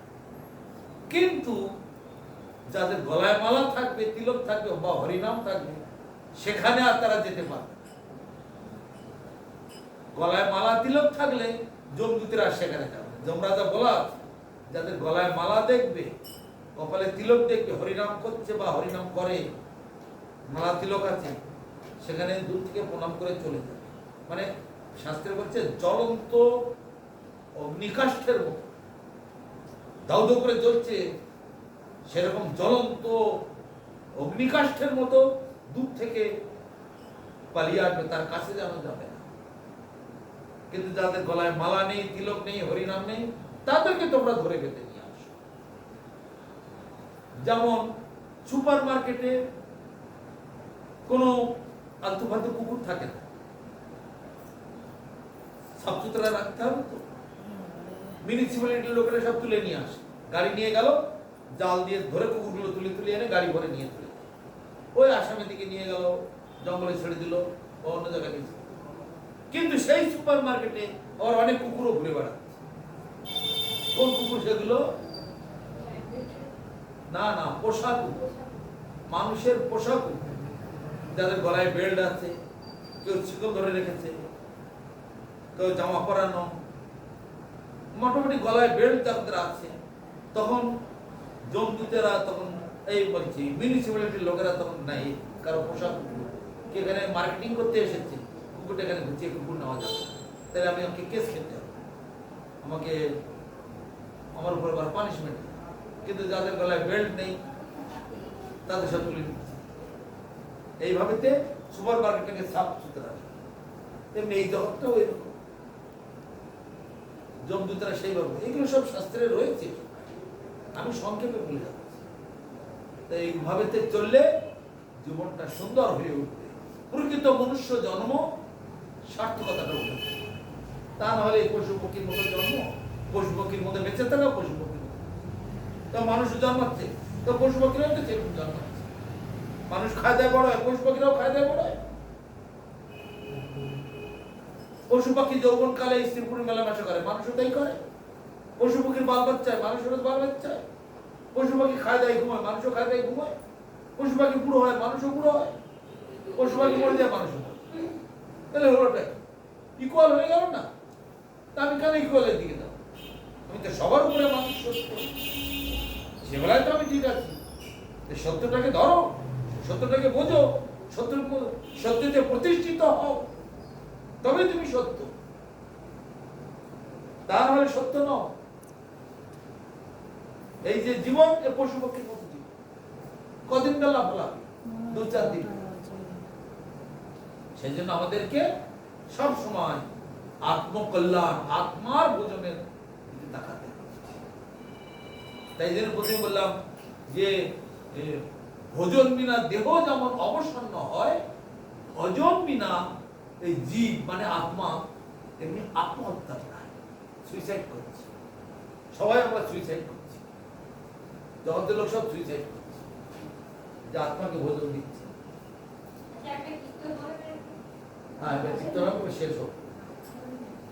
কিন্তু যাদের গলায় মালা থাকবে, তিলক থাকবে বা হরিনাম থাকবে, সেখানে আর তারা যেতে পারবে। গলায় মালা তিলক থাকলে যমদূতেরা সেখানে যাবে। যমরাজা বলা, যাদের গলায় মালা দেখবে, কপালে তিলক দেখবে, হরিনাম করছে বা হরিনাম করে, মালা তিলক আছে, সেখানে দূর থেকে প্রণাম করে চলে যাবে। মানে শাস্ত্রে বলছে জ্বলন্ত অগ্নিকাষ্ঠের মতো দাউ দাউ করে জ্বলছে, সেরকম জ্বলন্ত অগ্নিকাষ্ঠের মতো দূর থেকে পালিয়ে আসবে, তার কাছে যেন যাবে না। কিন্তু যাদের গলায় মালা নেই, তিলক নেই, হরিনাম নেই, তাদেরকে তোমরা ধরে বেঁধে নিয়ে আসো। যেমন সুপার মার্কেটে কোনো আলতু ফালতু কুকুর থাকে না, সাফ সুতরা রাখতে হবে তো। মিউনিসিপ্যালিটির লোকেরা সব তুলে নিয়ে আসে, গাড়ি নিয়ে গেল, জাল দিয়ে ধরে কুকুরগুলো তুলে তুলে এনে গাড়ি ভরে নিয়ে চলে গেল। ওই আসামের দিকে নিয়ে গেল, জঙ্গলে ছেড়ে দিল, ও অন্য জায়গায় গেছে। কিন্তু সেই সুপার মার্কেটে ওর অনেক কুকুরও ঘুরে বেড়াচ্ছে। কোন কুকুর সেগুলো? না না, পোষা কুকুর, মানুষের পোষা কুকুর, যাদের গলায় বেল্ট আছে, কেউ শিকল ধরে রেখেছে, কেউ জামা পরানো, মোটামুটি গলায় বেল্ট যাদের আছে। তখন জমদূতেরা তখন এই বলছি মিউনিসিপ্যালিটির লোকেরা তখন নাই কারো পোষা কুকুর কে এখানে মার্কেটিং করতে এসেছে, কুকুরটা এখানে ঘুরছে, কুকুর নেওয়া যাবে, তাহলে আমি আমাকে কেস খেতে হবে, আমাকে আমার উপর আবার পানিশমেন্ট। কিন্তু যাদের গলায় বেল্ট নেই তাদের সব তুলে নিচ্ছে। এইভাবেতে সুপার মার্কেটটাকে সাফ সুতরা, তেমনি এই জগৎটাও এরকম, জমদূতরা সেইভাবে, এগুলো সব শাস্ত্রে রয়েছে, আমি সংক্ষেপে বলে যাচ্ছি। তো এইভাবেতে চললে জীবনটা সুন্দর হয়ে উঠবে, প্রকৃত মনুষ্য জন্ম সার্থকতাটা উঠে, তা নাহলে পশু পক্ষীর মতো জন্ম, পশু পক্ষীর মধ্যে বেঁচে থাকা, পশু পক্ষীর মতো তো মানুষ জন্মাচ্ছে, তো পশু পক্ষীরাও তো সেরকম জন্মাচ্ছে। মানুষ খায় দেয় বড় হয়, পশু পাখিরাও খায় দেয় বড় হয়। পশু পাখি যৌবন কালে স্ত্রী পুরুষ মেলামেশা করে, মানুষও তাই করে। পশু পাখির বাল বাচ্চায়, মানুষেরও বাল বাচ্চায়। পশু পাখি খায় দেয় ঘুমায়, মানুষও খায় দেয় ঘুমায়। পশু পাখি বুড়ো হয়, মানুষও বুড়ো হয়। পশু পাখি মরে যায়, মানুষও মরে। তাহলে হলোটা ইকুয়াল হয়ে গেল না? তা আমি কেন ইকুয়ালের দিকে যাবো? আমি তো সবার উপরে মানুষ, সত্য সেবেলায় তো আমি ঠিক আছি। সত্যটাকে ধরো, সত্যটাকে বোঝো, সত্যতে প্রতিষ্ঠিত হও, তবে তুমি সত্য, তা নাহলে সত্য নও। এই যে জীবন, এ পশু পক্ষীর মতো জীবন, কদিন গেল লাভ, 2-4 দিন। সেই জন্য আমাদেরকে সব সময় আত্মকল্যাণ, আত্মার ভোজনের দিকে তাকাতে হবে। তাই জন্য প্রথমে বললাম যে ভোজন বিনা দেহ যেমন অবসন্ন হয়, ভোজন বিনা এই জীব মানে আত্মা এমনি আত্মহত্যা করে, সুইসাইড করছে। সবাই আমরা সুইসাইড করছি, জগতের লোক সব সুইসাইড করছে, যে আত্মাকে ভোজন দিচ্ছে। হ্যাঁ, কীর্তন হবে, শেষ হোক।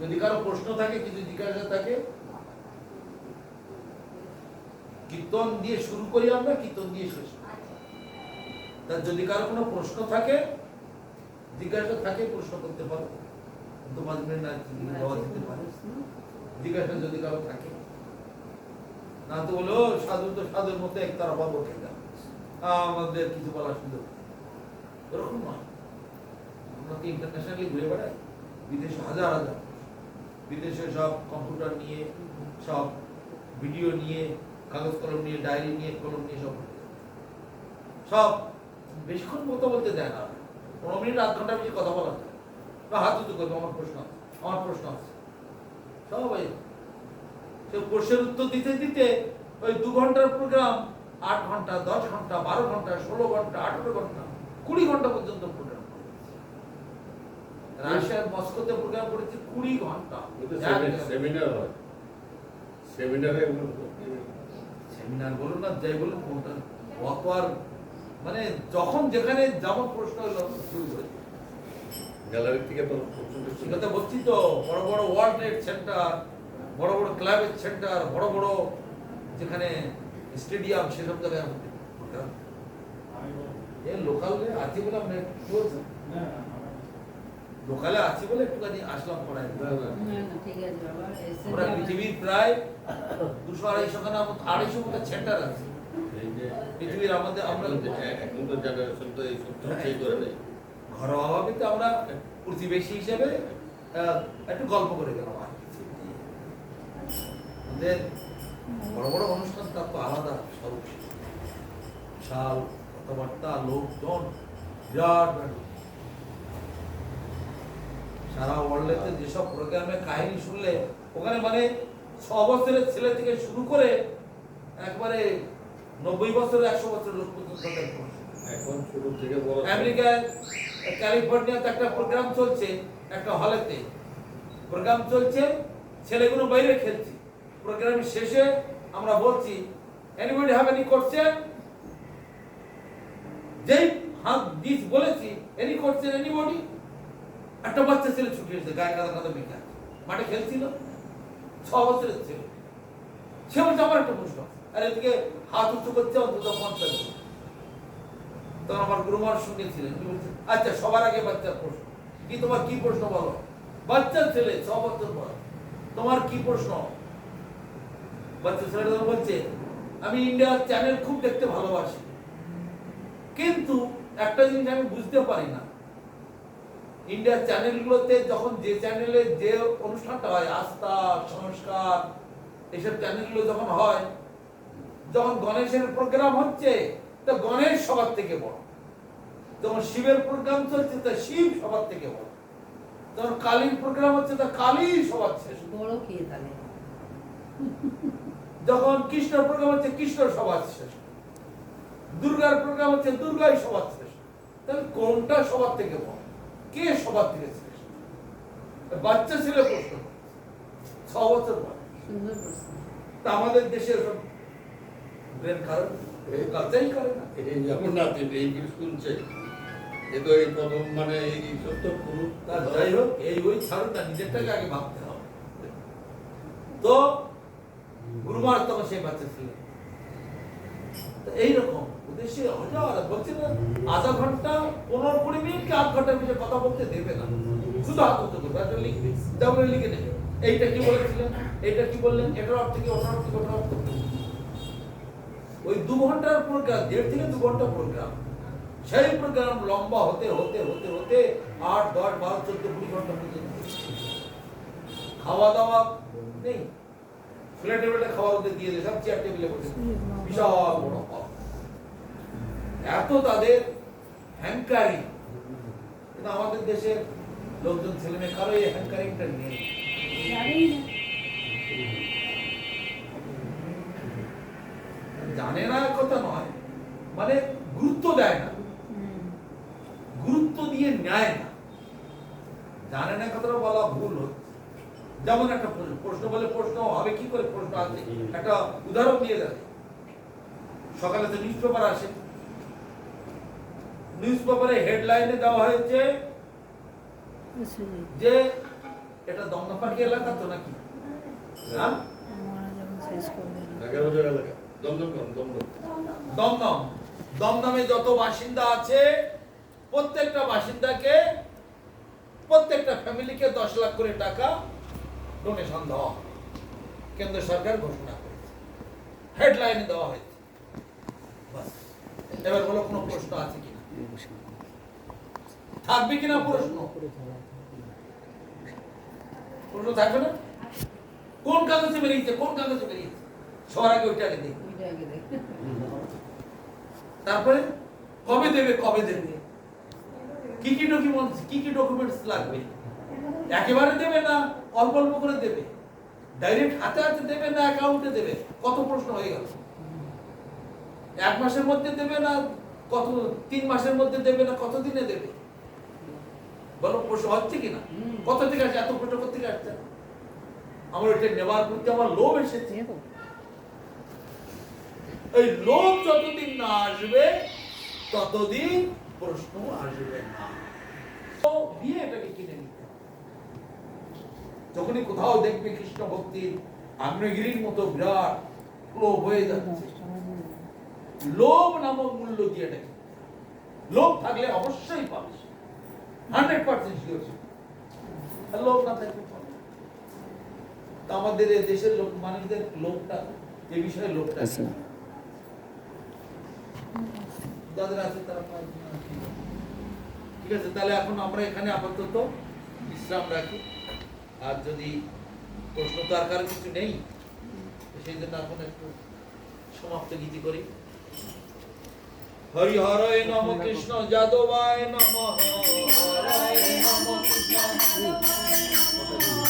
যদি কারো প্রশ্ন থাকে, কিছু জিজ্ঞাসা থাকে, কীর্তন দিয়ে শুরু করি আমরা, কীর্তন দিয়ে শেষ করি। তার যদি কারো কোনো প্রশ্ন থাকে, জিজ্ঞাসা থাকে, প্রশ্ন করতে পারো, কিন্তু মাঝে না দেওয়া যেতে পারে। জিজ্ঞাসা যদি কারো থাকে, না তো বলো সাধু তো সাধুর মধ্যে একতরফা বসে গেল, আমাদের কিছু বলার সুযোগ এরকম নয়। আমরা তো ইন্টারন্যাশনালি ঘুরে বেড়াই, বিদেশে হাজার হাজার, বিদেশে সব কম্পিউটার নিয়ে, সব ভিডিও নিয়ে, কাগজ কলম নিয়ে, ডায়েরি নিয়ে, কলম নিয়ে সব বেশিক্ষণ কথা বলতে দেয় না, 15 মিনিট 1/2 ঘন্টা বেশি কথা বলা যায় বা হাত উঁচু করবে, আমার প্রশ্ন আছে, আমার প্রশ্ন আছে, সবাই সে প্রশ্নের উত্তর দিতে দিতে ওই 2 ঘন্টার প্রোগ্রাম 8 ঘন্টা, 10 ঘন্টা, 12 ঘন্টা, 16 ঘন্টা, 18 ঘন্টা, 20 ঘন্টা পর্যন্ত প্রোগ্রাম করেছে। রাশিয়ার মস্কোতে প্রোগ্রাম করেছে 20 ঘন্টা। সেমিনার হয়, সেমিনার বলুন না, যাই বলুন, কোনটা অত আর মানে যখন যেখানে যেমন প্রশ্ন হলো শুরু করে গ্যালারি থেকে সেটাতে বলছি তো, বড় বড় ওয়ার্ল্ড ট্রেড সেন্টার, বড় বড় ক্লাবের সেন্টার, বড় বড় যেখানে স্টেডিয়াম, সেসব জায়গায় লোকালে আছি বলে আমরা কি বলছেন, লোকালে আছি বলে একটুখানি আসলাম পড়ায়। আমরা পৃথিবীর প্রায় 200-250 খানা 250 মতো সেন্টার আছে পৃথিবীর। আমাদের আমরা এখন তো জেনারেশন তো এই সব সেই করে নেই, ঘরোয়া ভাবে তো আমরা প্রতিবেশী হিসেবে একটু গল্প করে গেলাম। আমাদের বড় বড় অনুষ্ঠান তার তো আলাদা স্বরূপ, বিশাল কথাবার্তা, লোকজন, বিরাট সারা ওয়ার্ল্ডে যেসব প্রোগ্রামে কাহিনী শুনলে ওখানে মানে 6 বছরের ছেলে থেকে শুরু করে একবারে 90 বছরের 100 বছরের লোক পর্যন্ত এখন শুরু থেকে বড়। আমেরিকায় ক্যালিফোর্নিয়াতে একটা প্রোগ্রাম চলছে, একটা হলেতে প্রোগ্রাম চলছে, ছেলেগুলো বাইরে খেলছে, প্রোগ্রামের শেষে আমরা বলছি এনিবডি হ্যাভ এনি কোশ্চেন, যেই হাত দিস বলেছি এনি কোশ্চেন এনিবডি, একটা বাচ্চা ছেলে ছুটে এসেছে গায়ে কাদা কাদা মেখে আছে, মাঠে খেলছিল, 6 বছরের ছেলে। সে বলছে আমার একটা প্রশ্ন আছে। আর এদিকে হাত উঁচু করছে অন্তত 50 জন। তখন আমার গুরুমার সঙ্গে ছিলেন, উনি বলছেন আচ্ছা সবার আগে বাচ্চার প্রশ্ন কি, তোমার কি প্রশ্ন বলো? বাচ্চার ছেলে 6 বছর বয়স, তোমার কি প্রশ্ন? বাচ্চা ছেলেটা বলছে আমি ইন্ডিয়ার চ্যানেল খুব দেখতে ভালোবাসি, কিন্তু একটা জিনিস আমি বুঝতে পারি না, ইন্ডিয়ার চ্যানেলগুলোতে যখন যে চ্যানেলে যে অনুষ্ঠানটা হয়, আস্থা, সংস্কার, এইসব চ্যানেলগুলো যখন হয়, যখন গণেশের প্রোগ্রাম হচ্ছে তো গণেশ সবার থেকে বড়, যখন শিবের প্রোগ্রাম চলছে তা শিব সবার থেকে বড়, যখন কালীর প্রোগ্রাম হচ্ছে তা কালী সবার শেষ, বড় কে তাহলে? যখন কৃষ্ণের প্রোগ্রাম হচ্ছে কৃষ্ণ সবার শেষ, দুর্গার প্রোগ্রাম হচ্ছে দুর্গাই সবার শেষ। তাহলে কোনটা সবার থেকে বড়, কে সবার থেকে শেষ? বাচ্চা ছেলে প্রশ্ন, 6 বছর বয়স। সুন্দর প্রশ্ন। তা আমাদের দেশে সব ব্রেন কারণ কাজই করে না। এই যেমন না এইগুলো শুনছে, এ তো এই প্রথম মানে এই সত্য পুরো তার যাই হোক, এই ওই ছাড়ুন না, নিজেরটাকে আগে ভাবতে হবে। তো গুরুমার তখন সেই বাচ্চা ছিল, তো এইরকম উদ্দেশ্যে হাজার বলছে না, আধা ঘন্টা 15-20 মিনিট কি 8 ঘন্টার ভিতরে কথা বলতে দেবে না, শুধু হাত উত্তর করবে, একটা লিখবে, তারপরে লিখে নেবে এইটা কি বলেছিলেন, এইটা কি বললেন, এটার অর্থ কি, ওটার অর্থ কি, ওটার অর্থ কি। ওই 2 ঘন্টার প্রোগ্রাম, 1.5 থেকে 2 ঘন্টা প্রোগ্রাম, সেই প্রোগ্রাম লম্বা হতে হতে হতে হতে 8, 10, 12, 14, 20 ঘন্টা পর্যন্ত। খাওয়া দাওয়া নেই, ফ্ল্যাট টেবিলে খাওয়া ওদের দিয়ে দেয়, সব চেয়ার টেবিলে বসে, বিশাল বড় হল, এত তাদের হ্যাঙ্কারিং। কিন্তু আমাদের দেশের লোকজন ছেলে মেয়ে কারো এই হ্যাঙ্কারিংটা নেই। জানেই না। জানে না কথা নয়, মানে গুরুত্ব দেয় না, গুরুত্ব দিয়ে নেয় না। জানে না কথাটা বলা ভুল হচ্ছে। যেমন একটা প্রশ্ন বলে প্রশ্ন হবে কি করে, প্রশ্ন আছে, একটা উদাহরণ দিয়ে দেয়। সকালে তো নিউজ পেপার আসে, নিউজ পেপারে হেডলাইনে দেওয়া হয়েছে যে এটা দমদমপাকি এলাকা তো নাকি, হ্যাঁ 11,000 এলাকা দমদম দমদম, দমদমে যত বাসিন্দা আছে প্রত্যেকটা বাসিন্দাকে, প্রত্যেকটা ফ্যামিলিকে 10 লাখ করে টাকা ডোনেশন দেওয়া হবে। কেন্দ্র সরকার ঘোষণা করেছে, হেডলাইনে দেওয়া হয়েছে। বাস, এবার বলো কোনো প্রশ্ন আছে কিনা, থাকবে কিনা প্রশ্ন? প্রশ্ন থাকবে না? কোন কাগজে বেরিয়েছে, কোন কাগজে বেরিয়েছে, সবার আগে ওইটা আগে দেখি। ওইটা আগে দেখ। তারপরে কবে দেবে, কবে দেবে, কি কি ডকুমেন্টস, কি কি ডকুমেন্টস লাগবে, একেবারে দেবে না অল্প অল্প করে দেবে, ডাইরেক্ট হাতে হাতে দেবে না অ্যাকাউন্টে দেবে, কত প্রশ্ন হয়ে গেল। 1 মাসের মধ্যে দেবে না কত, 3 মাসের মধ্যে দেবে না কত দিনে দেবে, বলো প্রশ্ন হচ্ছে কিনা? কত থেকে আসছে, এত প্রশ্ন করতে আসছে। আমার এটা নেওয়ার প্রতি আমার লোভ এসেছে। এই লোভ যতদিন না আসবে ততদিন প্রশ্ন আসবে না। তো দিয়ে এটাকে কিনে নিতে হবে। যখনই কোথাও দেখবে কৃষ্ণ ভক্তির আগ্নেয়গিরির মতো বিরাট লোভ হয়ে যাচ্ছে, লোভ নামক মূল্য দিয়ে এটাকে, লোভ থাকলে অবশ্যই পাবে, 100% শিওর। লোভ না থাকলে পাবে। তা আমাদের এই দেশের লোক মানুষদের লোভটা, এই বিষয়ে লোভটা আছে, যাদের আছে তারা পায় না। ঠিক আছে, তাহলে এখন আমরা এখানে আপাতত বিশ্রাম রাখি। আর যদি প্রশ্ন তো আর কারো কিছু নেই, সেই জন্য এখন একটু সমাপ্ত গীতি করি। হরি হরয় নম কৃষ্ণ যাদবায় নম, হরয় নম কৃষ্ণ যাদবায় নমঃ।